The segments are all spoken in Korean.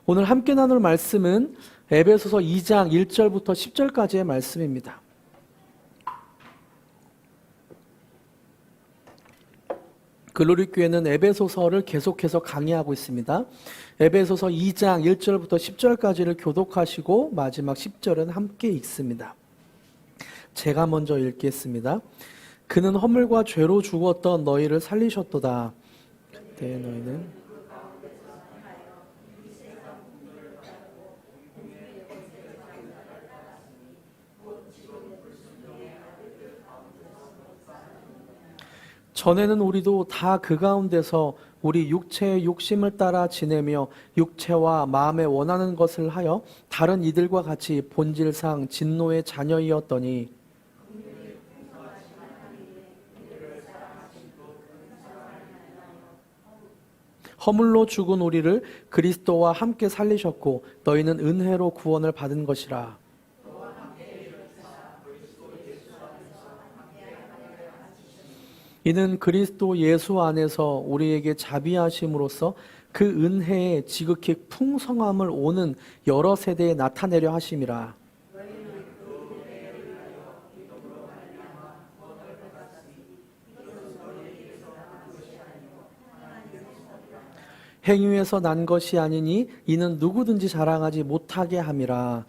오늘 함께 나눌 말씀은 에베소서 2장 1절부터 10절까지의 말씀입니다. 글로리교회는 에베소서를 계속해서 강의하고 있습니다. 에베소서 2장 1절부터 10절까지를 교독하시고 마지막 10절은 함께 읽습니다. 제가 먼저 읽겠습니다. 그는 허물과 죄로 죽었던 너희를 살리셨도다. 그때 너희는 전에는 우리도 다 그 가운데서 우리 육체의 욕심을 따라 지내며 육체와 마음에 원하는 것을 하여 다른 이들과 같이 본질상 진노의 자녀이었더니 허물로 죽은 우리를 그리스도와 함께 살리셨고 너희는 은혜로 구원을 받은 것이라. 이는 그리스도 예수 안에서 우리에게 자비하심으로써 그 은혜의 지극히 풍성함을 오는 여러 세대에 나타내려 하심이라. 행위에서 난 것이 아니니 이는 누구든지 자랑하지 못하게 함이라.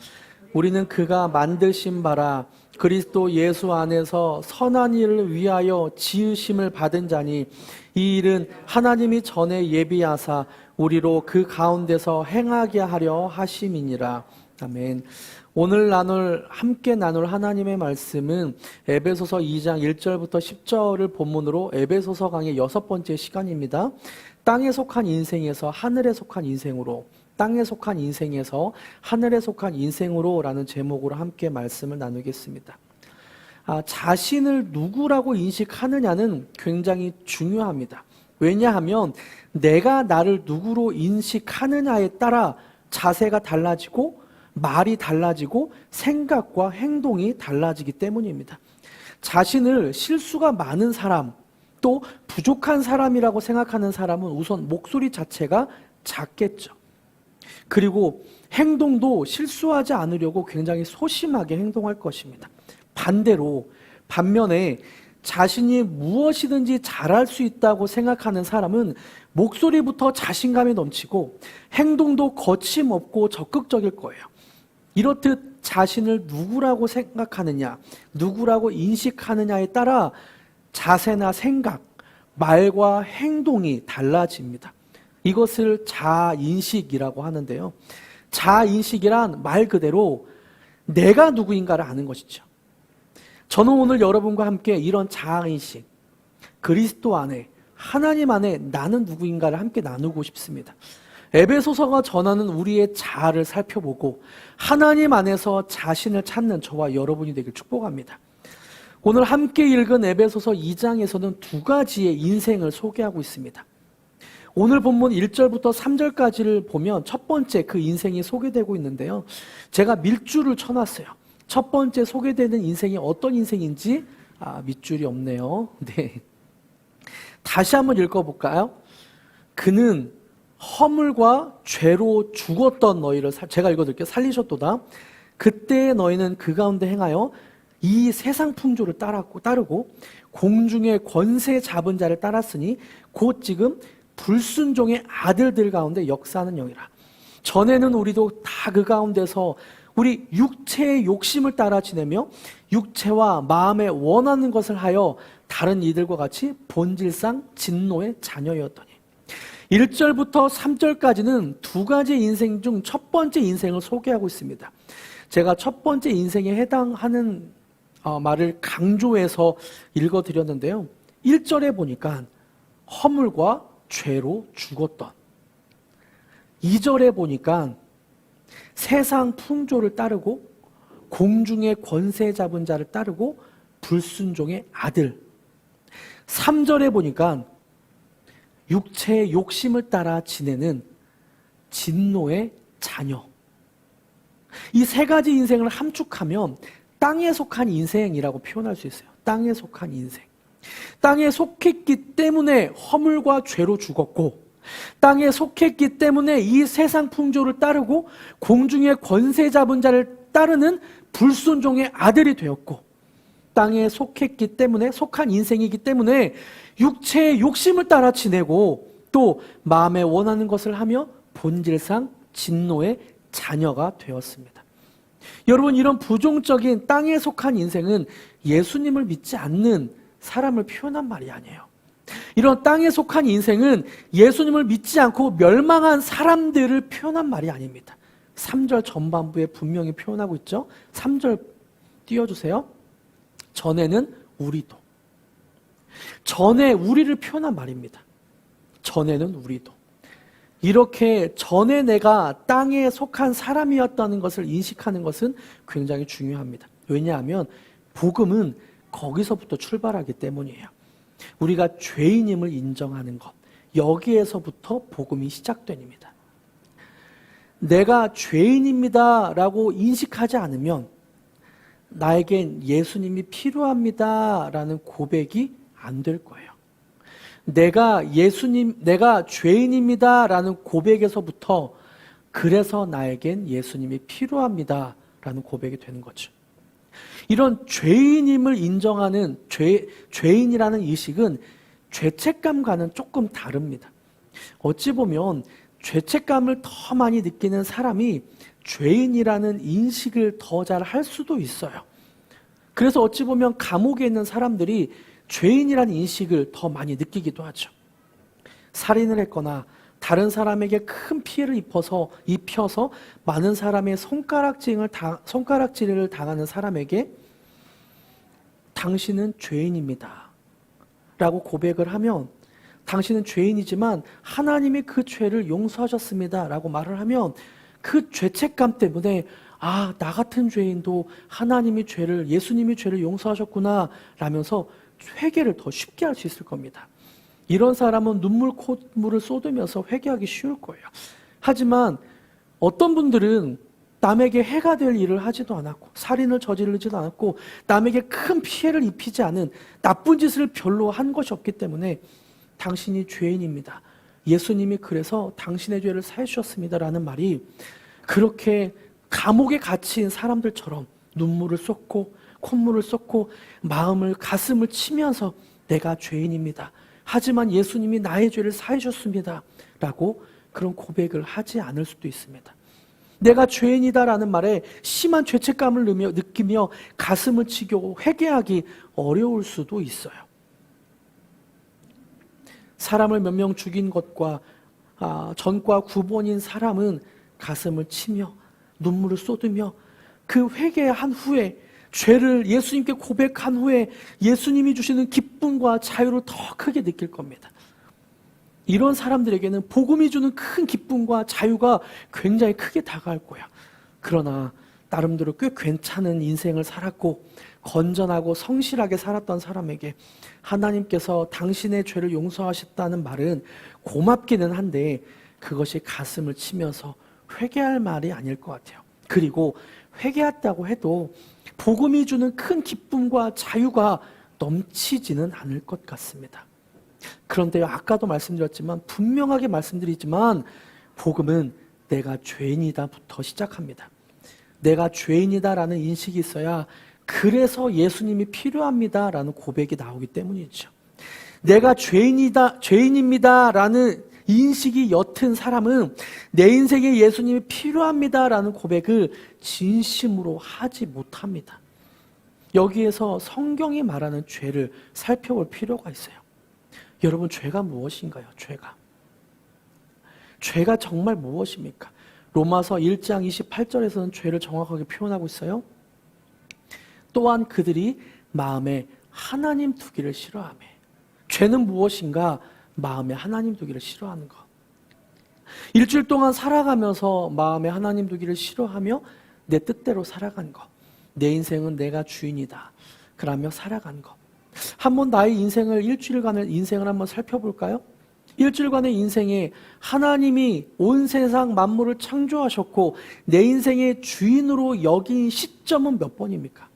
우리는 그가 만드신 바라 그리스도 예수 안에서 선한 일을 위하여 지으심을 받은 자니 이 일은 하나님이 전에 예비하사 우리로 그 가운데서 행하게 하려 하심이니라. 아멘. 오늘 함께 나눌 하나님의 말씀은 에베소서 2장 1절부터 10절을 본문으로 에베소서 강의 6번째 시간입니다. 땅에 속한 인생에서 하늘에 속한 인생으로, 땅에 속한 인생에서 하늘에 속한 인생으로 라는 제목으로 함께 말씀을 나누겠습니다. 자신을 누구라고 인식하느냐는 굉장히 중요합니다. 왜냐하면 내가 나를 누구로 인식하느냐에 따라 자세가 달라지고 말이 달라지고 생각과 행동이 달라지기 때문입니다. 자신을 실수가 많은 사람, 또 부족한 사람이라고 생각하는 사람은 우선 목소리 자체가 작겠죠. 그리고 행동도 실수하지 않으려고 굉장히 소심하게 행동할 것입니다. 반면에 자신이 무엇이든지 잘할 수 있다고 생각하는 사람은 목소리부터 자신감이 넘치고 행동도 거침없고 적극적일 거예요. 이렇듯 자신을 누구라고 생각하느냐, 누구라고 인식하느냐에 따라 자세나 생각, 말과 행동이 달라집니다. 이것을 자아인식이라고 하는데요. 자아인식이란 말 그대로 내가 누구인가를 아는 것이죠. 저는 오늘 여러분과 함께 이런 자아인식, 그리스도 안에, 하나님 안에 나는 누구인가를 함께 나누고 싶습니다. 에베소서가 전하는 우리의 자아를 살펴보고 하나님 안에서 자신을 찾는 저와 여러분이 되길 축복합니다. 오늘 함께 읽은 에베소서 2장에서는 두 가지의 인생을 소개하고 있습니다. 오늘 본문 1절부터 3절까지를 보면 첫 번째 그 인생이 소개되고 있는데요. 제가 밑줄을 쳐놨어요. 첫 번째 소개되는 인생이 어떤 인생인지 밑줄이 없네요. 네. 다시 한번 읽어볼까요? 그는 허물과 죄로 죽었던 너희를 제가 읽어드릴게요. 살리셨도다. 그때 너희는 그 가운데 행하여 이 세상 풍조를 따르고 공중의 권세 잡은 자를 따랐으니 곧 지금 불순종의 아들들 가운데 역사하는 영이라. 전에는 우리도 다 그 가운데서 우리 육체의 욕심을 따라 지내며 육체와 마음에 원하는 것을 하여 다른 이들과 같이 본질상 진노의 자녀였더니 1절부터 3절까지는 두 가지 인생 중 첫 번째 인생을 소개하고 있습니다. 제가 첫 번째 인생에 해당하는 말을 강조해서 읽어드렸는데요. 1절에 보니까 허물과 죄로 죽었던, 2절에 보니까 세상 풍조를 따르고 공중의 권세 잡은 자를 따르고 불순종의 아들, 3절에 보니까 육체의 욕심을 따라 지내는 진노의 자녀. 이 세 가지 인생을 함축하면 땅에 속한 인생이라고 표현할 수 있어요. 땅에 속한 인생. 땅에 속했기 때문에 허물과 죄로 죽었고 땅에 속했기 때문에 이 세상 풍조를 따르고 공중의 권세 잡은 자를 따르는 불순종의 아들이 되었고, 땅에 속했기 때문에, 속한 인생이기 때문에 육체의 욕심을 따라 지내고 또 마음에 원하는 것을 하며 본질상 진노의 자녀가 되었습니다. 여러분, 이런 부종적인 땅에 속한 인생은 예수님을 믿지 않는 사람을 표현한 말이 아니에요. 이런 땅에 속한 인생은 예수님을 믿지 않고 멸망한 사람들을 표현한 말이 아닙니다. 3절 전반부에 분명히 표현하고 있죠. 3절 띄워주세요. 전에는 우리도. 전에 우리를 표현한 말입니다. 전에는 우리도. 이렇게 전에 내가 땅에 속한 사람이었다는 것을 인식하는 것은 굉장히 중요합니다. 왜냐하면 복음은 거기서부터 출발하기 때문이에요. 우리가 죄인임을 인정하는 것, 여기에서부터 복음이 시작됩니다. 내가 죄인입니다 라고 인식하지 않으면 나에겐 예수님이 필요합니다 라는 고백이 안 될 거예요. 내가 죄인입니다 라는 고백에서부터 그래서 나에겐 예수님이 필요합니다 라는 고백이 되는 거죠. 이런 죄인임을 인정하는 죄인이라는 의식은 죄책감과는 조금 다릅니다. 어찌 보면 죄책감을 더 많이 느끼는 사람이 죄인이라는 인식을 더 잘 할 수도 있어요. 그래서 어찌 보면 감옥에 있는 사람들이 죄인이라는 인식을 더 많이 느끼기도 하죠. 살인을 했거나 다른 사람에게 큰 피해를 입혀서 많은 사람의 손가락질을 당하는 사람에게 당신은 죄인입니다 라고 고백을 하면, 당신은 죄인이지만 하나님이 그 죄를 용서하셨습니다 라고 말을 하면 그 죄책감 때문에 나 같은 죄인도 예수님이 죄를 용서하셨구나 라면서 회개를 더 쉽게 할 수 있을 겁니다. 이런 사람은 눈물 콧물을 쏟으면서 회개하기 쉬울 거예요. 하지만 어떤 분들은 남에게 해가 될 일을 하지도 않았고 살인을 저지르지도 않았고 남에게 큰 피해를 입히지 않은 나쁜 짓을 별로 한 것이 없기 때문에 당신이 죄인입니다, 예수님이 그래서 당신의 죄를 사해 주셨습니다 라는 말이 그렇게 감옥에 갇힌 사람들처럼 눈물을 쏟고 콧물을 쏟고 가슴을 치면서 내가 죄인입니다, 하지만 예수님이 나의 죄를 사해 주셨습니다 라고 그런 고백을 하지 않을 수도 있습니다. 내가 죄인이다라는 말에 심한 죄책감을 느끼며 가슴을 치고 회개하기 어려울 수도 있어요. 사람을 몇 명 죽인 것과 전과 구본인 사람은 가슴을 치며 눈물을 쏟으며 그 회개한 후에 죄를 예수님께 고백한 후에 예수님이 주시는 기쁨과 자유를 더 크게 느낄 겁니다. 이런 사람들에게는 복음이 주는 큰 기쁨과 자유가 굉장히 크게 다가올 거야. 그러나 나름대로 꽤 괜찮은 인생을 살았고 건전하고 성실하게 살았던 사람에게 하나님께서 당신의 죄를 용서하셨다는 말은 고맙기는 한데 그것이 가슴을 치면서 회개할 말이 아닐 것 같아요. 그리고 회개했다고 해도 복음이 주는 큰 기쁨과 자유가 넘치지는 않을 것 같습니다. 그런데 아까도 말씀드렸지만 분명하게 말씀드리지만 복음은 내가 죄인이다부터 시작합니다. 내가 죄인이다라는 인식이 있어야 그래서 예수님이 필요합니다라는 고백이 나오기 때문이죠. 내가 죄인입니다라는 인식이 옅은 사람은 내 인생에 예수님이 필요합니다라는 고백을 진심으로 하지 못합니다. 여기에서 성경이 말하는 죄를 살펴볼 필요가 있어요. 여러분, 죄가 무엇인가요? 죄가 정말 무엇입니까? 로마서 1장 28절에서는 죄를 정확하게 표현하고 있어요. 또한 그들이 마음에 하나님 두기를 싫어하며. 죄는 무엇인가? 마음에 하나님 두기를 싫어하는 것. 일주일 동안 살아가면서 마음에 하나님 두기를 싫어하며 내 뜻대로 살아간 것. 내 인생은 내가 주인이다 그러며 살아간 것. 한번 나의 일주일간의 인생을 한번 살펴볼까요? 일주일간의 인생에 하나님이 온 세상 만물을 창조하셨고 내 인생의 주인으로 여긴 시점은 몇 번입니까?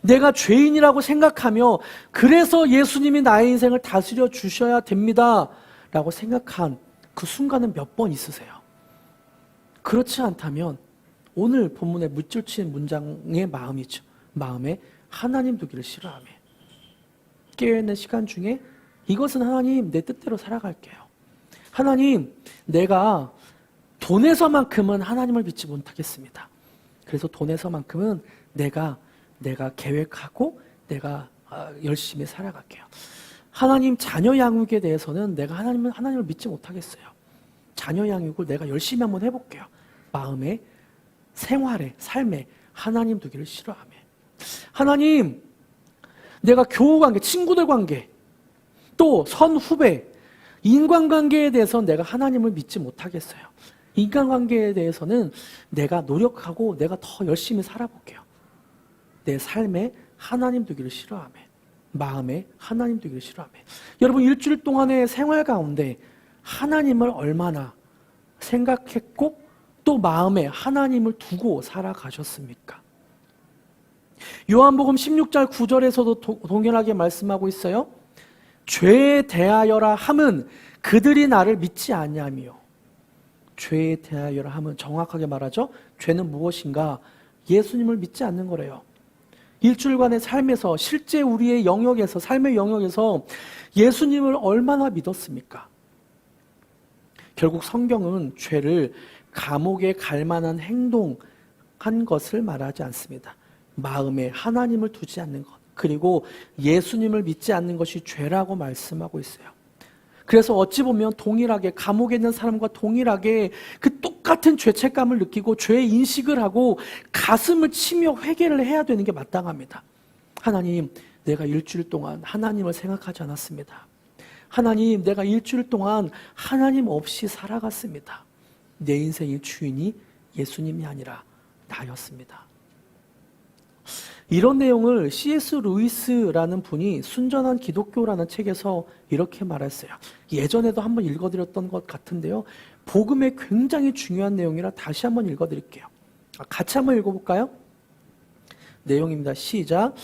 내가 죄인이라고 생각하며 그래서 예수님이 나의 인생을 다스려 주셔야 됩니다 라고 생각한 그 순간은 몇 번 있으세요? 그렇지 않다면 오늘 본문에 밑줄 친 문장의 마음이죠. 마음에 하나님 두기를 싫어하며 깨어있는 시간 중에 이것은 하나님 내 뜻대로 살아갈게요. 하나님 내가 돈에서만큼은 하나님을 믿지 못하겠습니다. 그래서 돈에서만큼은 내가 계획하고 내가 열심히 살아갈게요. 하나님 자녀 양육에 대해서는 내가 하나님을 믿지 못하겠어요. 자녀 양육을 내가 열심히 한번 해볼게요. 마음에, 생활에, 삶에 하나님 두기를 싫어하며 하나님 내가 교우관계, 친구들 관계, 또 선후배, 인간관계에 대해서는 내가 하나님을 믿지 못하겠어요. 인간관계에 대해서는 내가 노력하고 내가 더 열심히 살아볼게요. 내 삶에 하나님 두기를 싫어하며 마음에 하나님 두기를 싫어하며 여러분 일주일 동안의 생활 가운데 하나님을 얼마나 생각했고 또 마음에 하나님을 두고 살아가셨습니까? 요한복음 16절 9절에서도 동일하게 말씀하고 있어요. 죄에 대하여라 함은 그들이 나를 믿지 아니하며 죄에 대하여라 함은 정확하게 말하죠. 죄는 무엇인가? 예수님을 믿지 않는 거래요. 일주일간의 삶에서 실제 우리의 영역에서 삶의 영역에서 예수님을 얼마나 믿었습니까? 결국 성경은 죄를 감옥에 갈 만한 행동한 것을 말하지 않습니다. 마음에 하나님을 두지 않는 것 그리고 예수님을 믿지 않는 것이 죄라고 말씀하고 있어요. 그래서 어찌 보면 동일하게 감옥에 있는 사람과 동일하게 그 똑같은 죄책감을 느끼고 죄의 인식을 하고 가슴을 치며 회개를 해야 되는 게 마땅합니다. 하나님, 내가 일주일 동안 하나님을 생각하지 않았습니다. 하나님, 내가 일주일 동안 하나님 없이 살아갔습니다. 내 인생의 주인이 예수님이 아니라 나였습니다. 이런 내용을 C.S. 루이스라는 분이 순전한 기독교라는 책에서 이렇게 말했어요. 예전에도 한번 읽어드렸던 것 같은데요. 복음에 굉장히 중요한 내용이라 다시 한번 읽어드릴게요. 같이 한번 읽어볼까요? 내용입니다. 시작.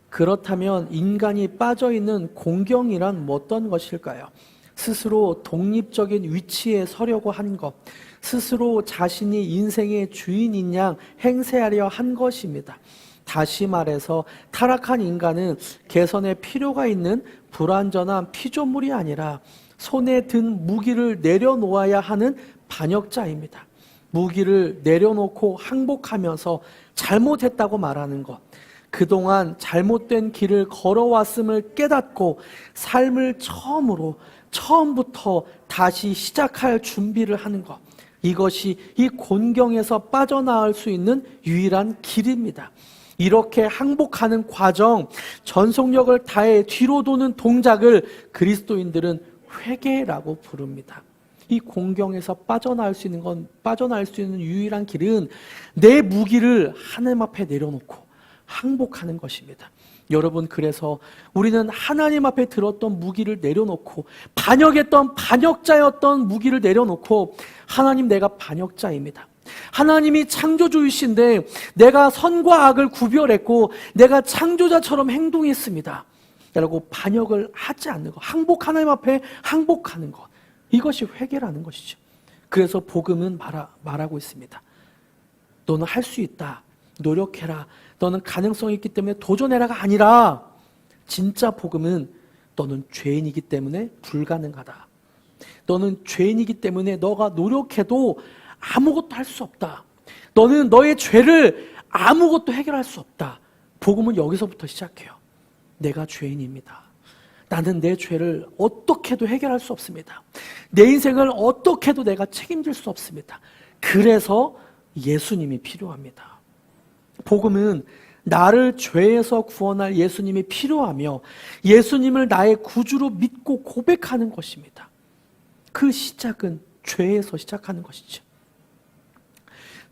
그렇다면 인간이 빠져있는 공경이란 어떤 것일까요? 스스로 독립적인 위치에 서려고 한 것, 스스로 자신이 인생의 주인인 양 행세하려 한 것입니다. 다시 말해서 타락한 인간은 개선에 필요가 있는 불완전한 피조물이 아니라 손에 든 무기를 내려놓아야 하는 반역자입니다. 무기를 내려놓고 항복하면서 잘못했다고 말하는 것, 그동안 잘못된 길을 걸어왔음을 깨닫고 삶을 처음부터 다시 시작할 준비를 하는 것, 이것이 이 곤경에서 빠져나올 수 있는 유일한 길입니다. 이렇게 항복하는 과정, 전속력을 다해 뒤로 도는 동작을 그리스도인들은 회개라고 부릅니다. 이 공경에서 빠져나올 수 있는 유일한 길은 내 무기를 하나님 앞에 내려놓고 항복하는 것입니다. 여러분, 그래서 우리는 하나님 앞에 들었던 무기를 내려놓고 반역했던 반역자였던 무기를 내려놓고 하나님, 내가 반역자입니다. 하나님이 창조주이신데 내가 선과 악을 구별했고 내가 창조자처럼 행동했습니다. 라고 반역을 하지 않는 것, 하나님 앞에 항복하는 것, 이것이 회개라는 것이죠. 그래서 복음은 말하고 있습니다. 너는 할 수 있다. 노력해라. 너는 가능성이 있기 때문에 도전해라가 아니라 진짜 복음은 너는 죄인이기 때문에 불가능하다. 너는 죄인이기 때문에 너가 노력해도 아무것도 할 수 없다. 너는 너의 죄를 아무것도 해결할 수 없다. 복음은 여기서부터 시작해요. 내가 죄인입니다. 나는 내 죄를 어떻게도 해결할 수 없습니다. 내 인생을 어떻게도 내가 책임질 수 없습니다. 그래서 예수님이 필요합니다. 복음은 나를 죄에서 구원할 예수님이 필요하며 예수님을 나의 구주로 믿고 고백하는 것입니다. 그 시작은 죄에서 시작하는 것이죠.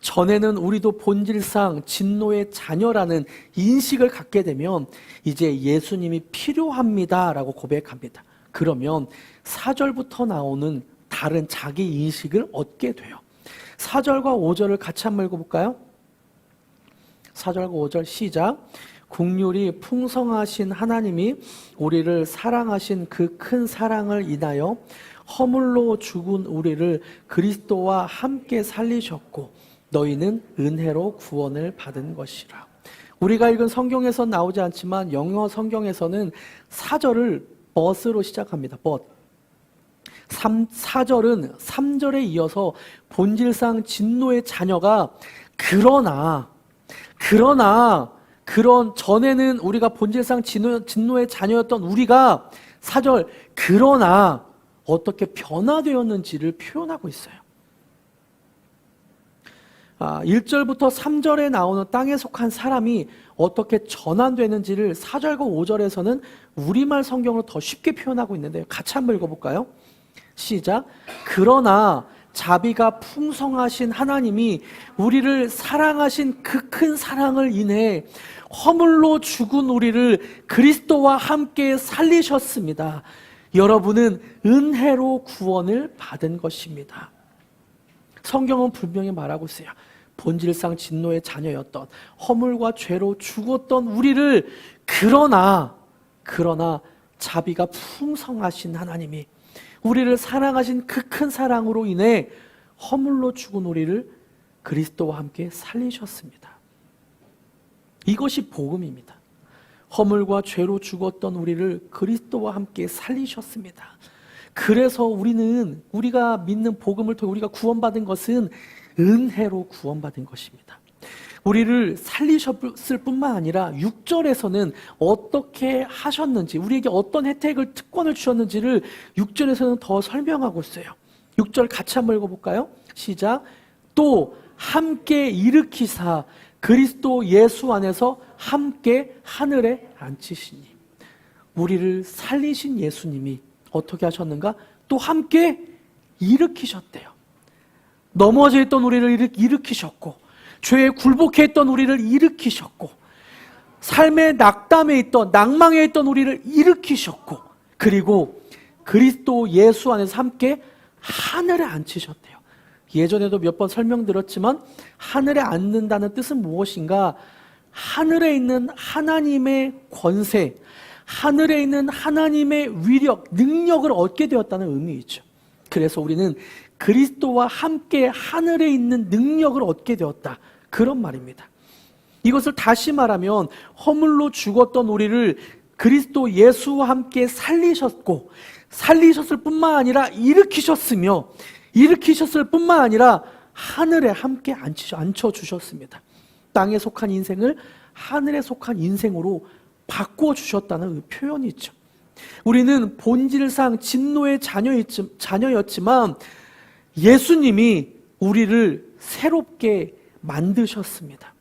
전에는 우리도 본질상 진노의 자녀라는 인식을 갖게 되면 이제 예수님이 필요합니다라고 고백합니다. 그러면 4절부터 나오는 다른 자기 인식을 얻게 돼요. 4절과 5절을 같이 한번 읽어볼까요? 4절과 5절 시작. 긍휼이 풍성하신 하나님이 우리를 사랑하신 그 큰 사랑을 인하여 허물로 죽은 우리를 그리스도와 함께 살리셨고 너희는 은혜로 구원을 받은 것이라. 우리가 읽은 성경에서 나오지 않지만 영어 성경에서는 4절을 but으로 시작합니다. but. 4절은 3절에 이어서 본질상 진노의 자녀가 그러나 그런 전에는 우리가 본질상 진노의 자녀였던 우리가 4절 그러나 어떻게 변화되었는지를 표현하고 있어요. 1절부터 3절에 나오는 땅에 속한 사람이 어떻게 전환되는지를 4절과 5절에서는 우리말 성경으로 더 쉽게 표현하고 있는데요. 같이 한번 읽어볼까요? 시작. 그러나 자비가 풍성하신 하나님이 우리를 사랑하신 그 큰 사랑을 인해 허물로 죽은 우리를 그리스도와 함께 살리셨습니다. 여러분은 은혜로 구원을 받은 것입니다. 성경은 분명히 말하고 있어요. 본질상 진노의 자녀였던 허물과 죄로 죽었던 우리를 그러나 자비가 풍성하신 하나님이 우리를 사랑하신 그 큰 사랑으로 인해 허물로 죽은 우리를 그리스도와 함께 살리셨습니다. 이것이 복음입니다. 허물과 죄로 죽었던 우리를 그리스도와 함께 살리셨습니다. 그래서 우리가 믿는 복음을 통해 우리가 구원받은 것은 은혜로 구원받은 것입니다. 우리를 살리셨을 뿐만 아니라 6절에서는 어떻게 하셨는지, 우리에게 어떤 혜택을, 특권을 주셨는지를 6절에서는 더 설명하고 있어요. 6절 같이 한번 읽어볼까요? 시작. 또 함께 일으키사 그리스도 예수 안에서 함께 하늘에 앉히시니. 우리를 살리신 예수님이 어떻게 하셨는가? 또 함께 일으키셨대요. 넘어져 있던 우리를 일으키셨고, 죄에 굴복해 있던 우리를 일으키셨고, 삶의 낙담에 있던, 낭망에 있던 우리를 일으키셨고, 그리고 그리스도 예수 안에서 함께 하늘에 앉히셨대요. 예전에도 몇 번 설명드렸지만 하늘에 앉는다는 뜻은 무엇인가? 하늘에 있는 하나님의 권세, 하늘에 있는 하나님의 위력, 능력을 얻게 되었다는 의미이죠. 그래서 우리는 그리스도와 함께 하늘에 있는 능력을 얻게 되었다. 그런 말입니다. 이것을 다시 말하면 허물로 죽었던 우리를 그리스도 예수와 함께 살리셨고, 살리셨을 뿐만 아니라 일으키셨을 뿐만 아니라 하늘에 함께 앉혀주셨습니다. 땅에 속한 인생을 하늘에 속한 인생으로 바꿔주셨다는 표현이죠. 우리는 본질상 진노의 자녀였지만 예수님이 우리를 새롭게 만드셨습니다.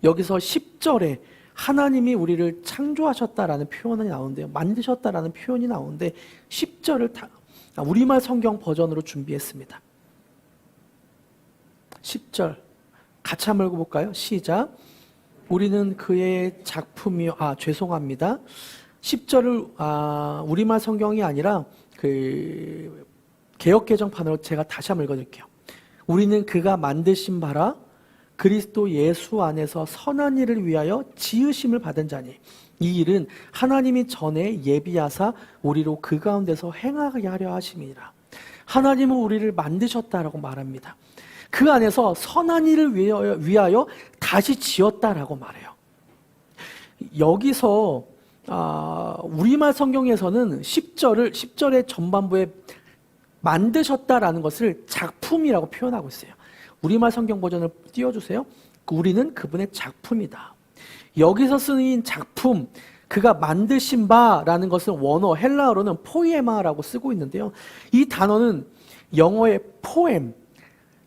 여기서 10절에 하나님이 우리를 창조하셨다라는 표현이 나오는데요. 만드셨다라는 표현이 나오는데 10절을 우리말 성경 버전으로 준비했습니다. 10절 같이 한번 읽어볼까요? 시작. 우리는 그의 작품이요. 죄송합니다. 10절을 우리말 성경이 아니라 그 개역개정판으로 제가 다시 한번 읽어드릴게요. 우리는 그가 만드신 바라 그리스도 예수 안에서 선한 일을 위하여 지으심을 받은 자니 이 일은 하나님이 전에 예비하사 우리로 그 가운데서 행하게 하려 하심이니라. 하나님은 우리를 만드셨다라고 말합니다. 그 안에서 선한 일을 위하여 다시 지었다라고 말해요. 여기서 우리말 성경에서는 10절의 전반부에 만드셨다라는 것을 작품이라고 표현하고 있어요. 우리말 성경 버전을 띄워주세요. 우리는 그분의 작품이다. 여기서 쓰인 작품, 그가 만드신 바라는 것은 원어 헬라어로는 포이에마라고 쓰고 있는데요. 이 단어는 영어의 포엠,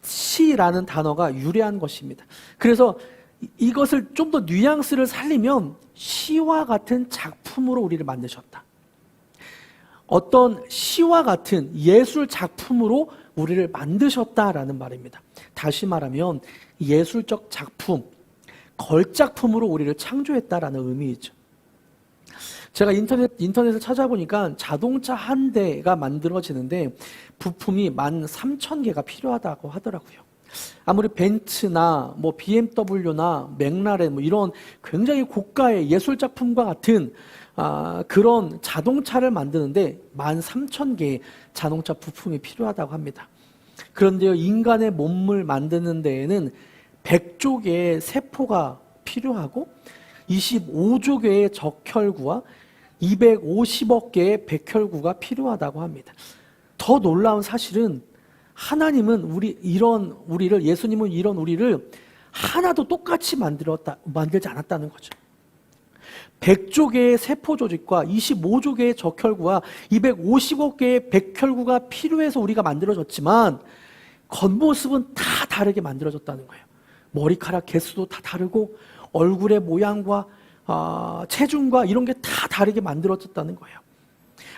시라는 단어가 유래한 것입니다. 그래서 이것을 좀 더 뉘앙스를 살리면 시와 같은 작품으로 우리를 만드셨다. 어떤 시와 같은 예술 작품으로 우리를 만드셨다라는 말입니다. 다시 말하면 예술적 작품, 걸작품으로 우리를 창조했다라는 의미이죠. 제가 인터넷을 찾아보니까 자동차 한 대가 만들어지는데 부품이 13,000개가 필요하다고 하더라고요. 아무리 벤츠나 BMW나 맥라렌 이런 굉장히 고가의 예술 작품과 같은 그런 자동차를 만드는데 13,000개의 자동차 부품이 필요하다고 합니다. 그런데요, 인간의 몸을 만드는 데에는 100조 개의 세포가 필요하고 25조 개의 적혈구와 250억 개의 백혈구가 필요하다고 합니다. 더 놀라운 사실은 하나님은 예수님은 이런 우리를 하나도 똑같이 만들지 않았다는 거죠. 100조 개의 세포 조직과 25조 개의 적혈구와 250억 개의 백혈구가 필요해서 우리가 만들어졌지만 겉모습은 다 다르게 만들어졌다는 거예요. 머리카락 개수도 다 다르고 얼굴의 모양과 체중과 이런 게 다 다르게 만들어졌다는 거예요.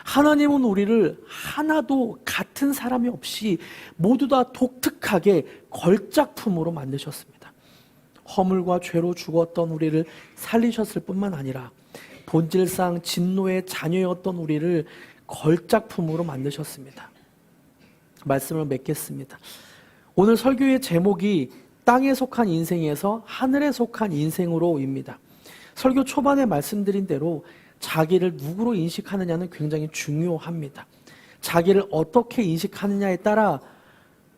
하나님은 우리를 하나도 같은 사람이 없이 모두 다 독특하게 걸작품으로 만드셨습니다. 허물과 죄로 죽었던 우리를 살리셨을 뿐만 아니라 본질상 진노의 자녀였던 우리를 걸작품으로 만드셨습니다. 말씀을 맺겠습니다. 오늘 설교의 제목이 땅에 속한 인생에서 하늘에 속한 인생으로입니다. 설교 초반에 말씀드린 대로 자기를 누구로 인식하느냐는 굉장히 중요합니다. 자기를 어떻게 인식하느냐에 따라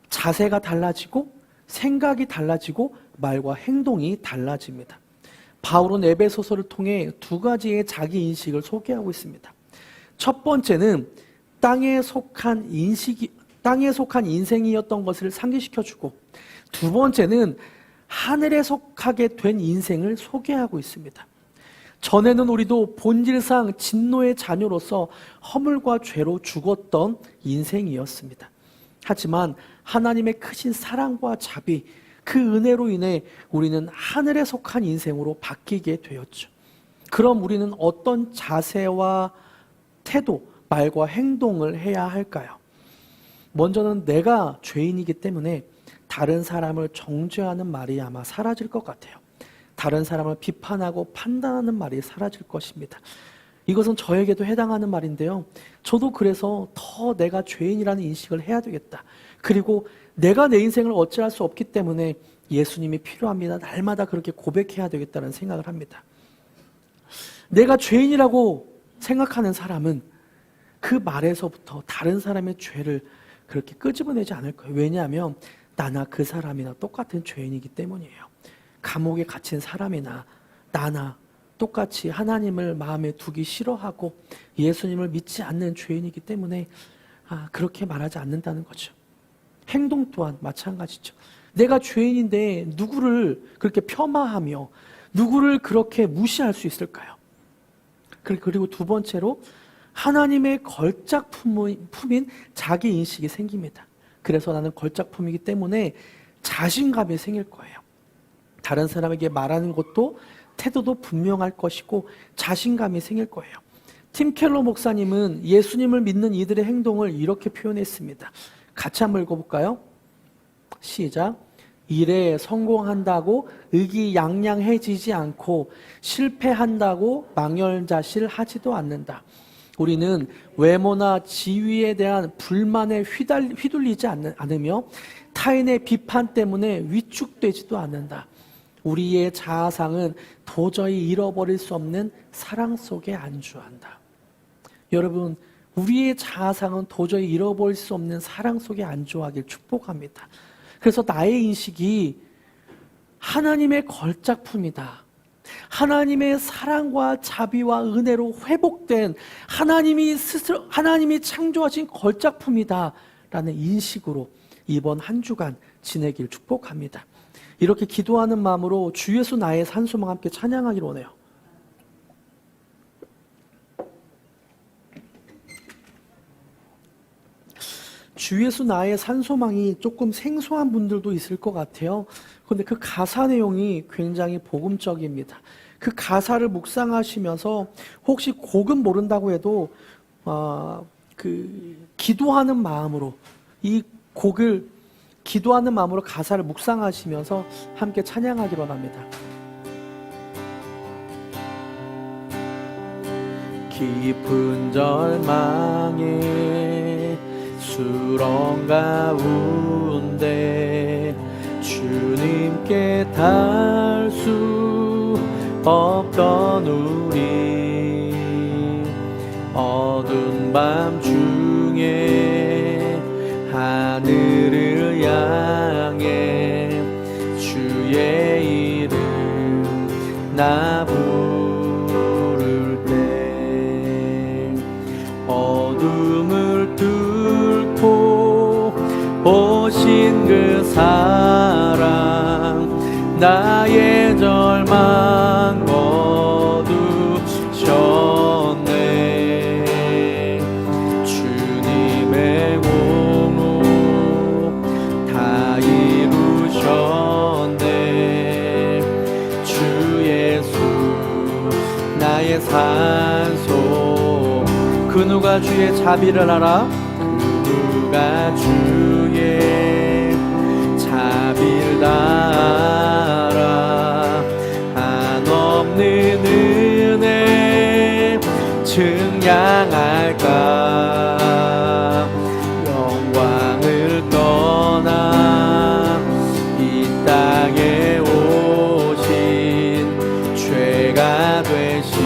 자세가 달라지고 생각이 달라지고 말과 행동이 달라집니다. 바울은 에베소서를 통해 두 가지의 자기 인식을 소개하고 있습니다. 첫 번째는 땅에 속한 인생이었던 것을 상기시켜주고, 두 번째는 하늘에 속하게 된 인생을 소개하고 있습니다. 전에는 우리도 본질상 진노의 자녀로서 허물과 죄로 죽었던 인생이었습니다. 하지만 하나님의 크신 사랑과 자비, 그 은혜로 인해 우리는 하늘에 속한 인생으로 바뀌게 되었죠. 그럼 우리는 어떤 자세와 태도, 말과 행동을 해야 할까요? 먼저는 내가 죄인이기 때문에 다른 사람을 정죄하는 말이 아마 사라질 것 같아요. 다른 사람을 비판하고 판단하는 말이 사라질 것입니다. 이것은 저에게도 해당하는 말인데요. 저도 그래서 더 내가 죄인이라는 인식을 해야 되겠다. 그리고 내가 내 인생을 어찌할 수 없기 때문에 예수님이 필요합니다. 날마다 그렇게 고백해야 되겠다는 생각을 합니다. 내가 죄인이라고 생각하는 사람은 그 말에서부터 다른 사람의 죄를 그렇게 끄집어내지 않을 거예요. 왜냐하면 나나 그 사람이나 똑같은 죄인이기 때문이에요. 감옥에 갇힌 사람이나 나나 똑같이 하나님을 마음에 두기 싫어하고 예수님을 믿지 않는 죄인이기 때문에 그렇게 말하지 않는다는 거죠. 행동 또한 마찬가지죠. 내가 죄인인데 누구를 그렇게 폄하하며 누구를 그렇게 무시할 수 있을까요? 그리고 두 번째로 하나님의 걸작품인 자기인식이 생깁니다. 그래서 나는 걸작품이기 때문에 자신감이 생길 거예요. 다른 사람에게 말하는 것도 태도도 분명할 것이고 자신감이 생길 거예요. 팀 켈러 목사님은 예수님을 믿는 이들의 행동을 이렇게 표현했습니다. 같이 한번 읽어볼까요? 시작. 일에 성공한다고 의기양양해지지 않고 실패한다고 망연자실하지도 않는다. 우리는 외모나 지위에 대한 불만에 휘둘리지 않으며 타인의 비판 때문에 위축되지도 않는다. 우리의 자아상은 도저히 잃어버릴 수 없는 사랑 속에 안주한다. 여러분, 우리의 자아상은 도저히 잃어버릴 수 없는 사랑 속에 안주하길 축복합니다. 그래서 나의 인식이 하나님의 걸작품이다. 하나님의 사랑과 자비와 은혜로 회복된 하나님이 창조하신 걸작품이다 라는 인식으로 이번 한 주간 지내길 축복합니다. 이렇게 기도하는 마음으로 주 예수 나의 산소망 함께 찬양하기로 원해요. 주 예수 나의 산소망이 조금 생소한 분들도 있을 것 같아요. 그런데 그 가사 내용이 굉장히 복음적입니다. 그 가사를 묵상하시면서 혹시 곡은 모른다고 해도 기도하는 마음으로 이 곡을 기도하는 마음으로 가사를 묵상하시면서 함께 찬양하기로 합니다. 깊은 절망에 수렁 가운데 주님께 닿을 수 없던 우리 어두운 밤중에 하늘을 향해 주의 이름 나 부를 때 어둠을 뚫고 오신 그 사랑 나의 절망 거두셨네. 주님의 공로 다 이루셨네. 주 예수 나의 산소. 그 누가 주의 자비를 알아? 그 누가 주의 자비를 다 알아. 한없는 은혜 증량할까. 영광을 떠나 이 땅에 오신 죄가 되신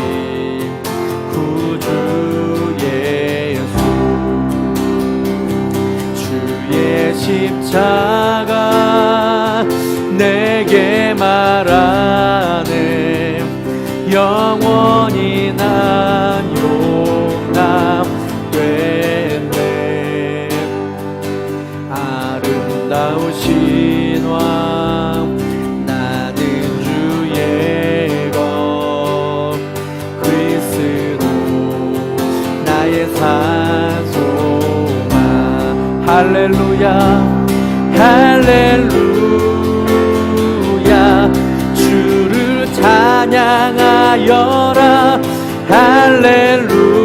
구주 예수. 주의 십자가 내게 말하네. 영원히 난 용납됐네. 아름다우신 왕 나는 주의 것 그리스도 나의 산소만. 할렐루야 할렐루야. 주를 찬양하여라. 할렐루야.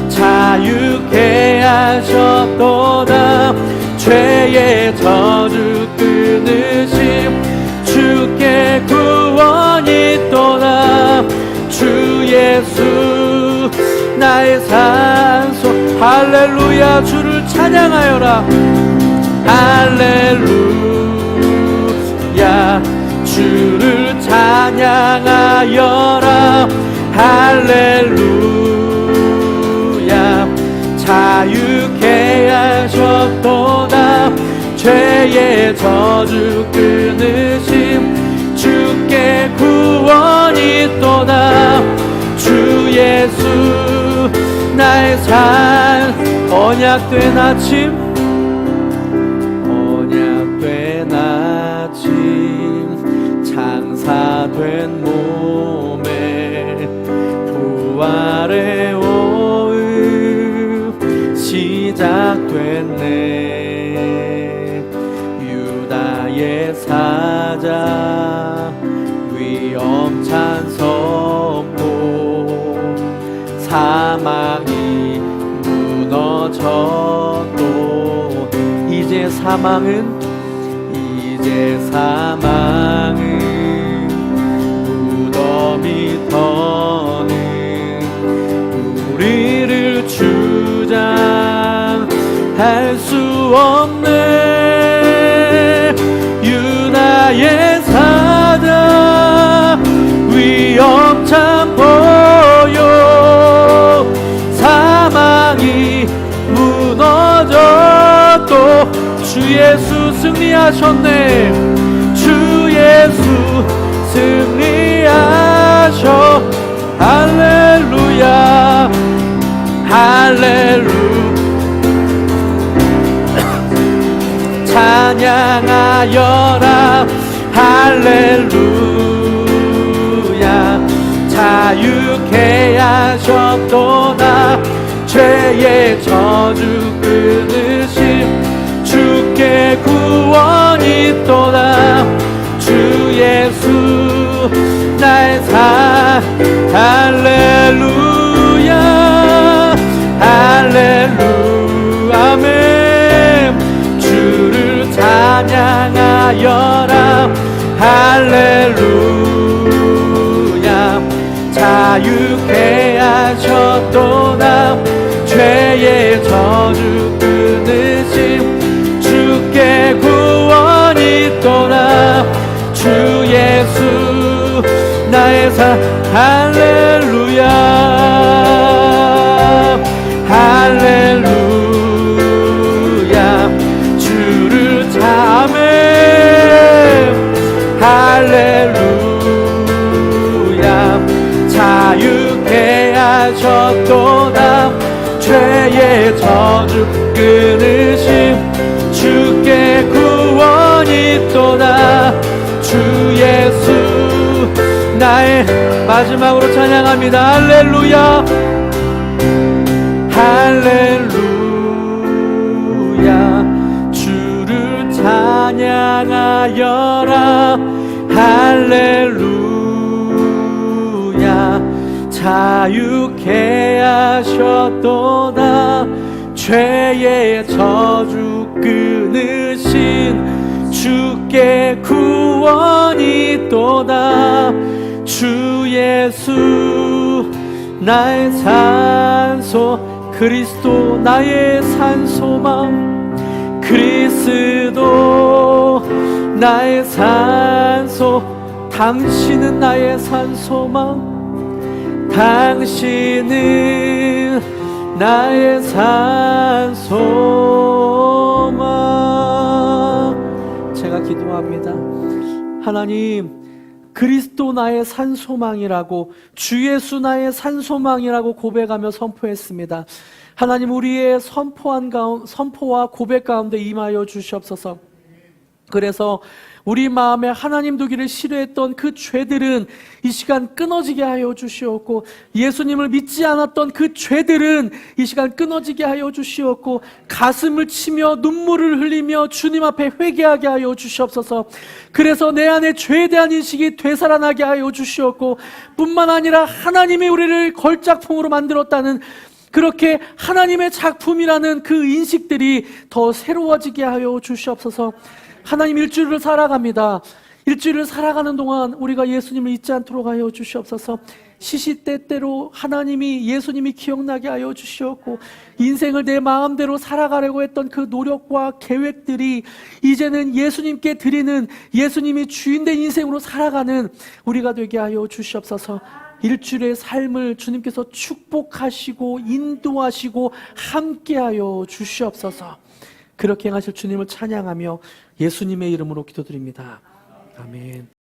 자유케 하셨도다. 죄의 저주 끊으심 주께 구원이 있도다. 주 예수 나의 산소. 할렐루야. 주를 찬양하여라. 할렐루야. 주를 찬양하여라. 할렐루야. 자유케 하셨도다. 죄의 저주 끊으심 주께 구원이 있도다. 주 예수 나의 산. 언약된 아침 언약된 아침 장사된 몸에 부활의 오음 시작됐네. 유다의 사자 위엄찬 선포. 사망이 무너졌도 이제 사망은 무덤이 터는 우리를 주장할 수 없네. 유다의 사자 위엄찬 보여. 사망이 무너졌도 주 예수 승리하셨네. 주 예수 승리하셔. 할렐루야 할렐루야. 찬양하여라. 할렐루야. 자유케 하셨도다. 죄의 저주 끊으심 주께 구원이 있도다. 주 예수 나의 산. 할렐루야 할렐루야. 아멘. 주를 찬양하여라. 할렐루야. 자유케 하셨도다. 죄의 저주 끊으심 주께 구원이 있도다. 주 예수 나의 산. 할렐루야 하셨도다. 죄의 저주 끊으심 주께 구원이 있도다. 주 예수 나의 마지막으로 찬양합니다. 할렐루야 할렐루야 주를 찬양하여라. 할렐루야 자유케 하셨도다. 죄의 저주 끊으신 주께 구원이 있도다. 주 예수 나의 산소 그리스도 나의 산소망 그리스도 나의 산소 당신은 나의 산소망 당신은 나의 산소망. 제가 기도합니다. 하나님 그리스도 나의 산소망이라고 주 예수 나의 산소망이라고 고백하며 선포했습니다. 하나님 우리의 선포와 고백 가운데 임하여 주시옵소서. 그래서 우리 마음에 하나님 두기를 싫어했던 그 죄들은 이 시간 끊어지게 하여 주시옵고, 예수님을 믿지 않았던 그 죄들은 이 시간 끊어지게 하여 주시옵고, 가슴을 치며 눈물을 흘리며 주님 앞에 회개하게 하여 주시옵소서. 그래서 내 안에 죄에 대한 인식이 되살아나게 하여 주시옵고, 뿐만 아니라 하나님이 우리를 걸작품으로 만들었다는 그렇게 하나님의 작품이라는 그 인식들이 더 새로워지게 하여 주시옵소서. 하나님 일주일을 살아갑니다. 일주일을 살아가는 동안 우리가 예수님을 잊지 않도록 하여 주시옵소서. 시시때때로 하나님이 예수님이 기억나게 하여 주시옵고, 인생을 내 마음대로 살아가려고 했던 그 노력과 계획들이 이제는 예수님께 드리는, 예수님이 주인된 인생으로 살아가는 우리가 되게 하여 주시옵소서. 일주일의 삶을 주님께서 축복하시고 인도하시고 함께하여 주시옵소서. 그렇게 행하실 주님을 찬양하며 예수님의 이름으로 기도드립니다. 아멘.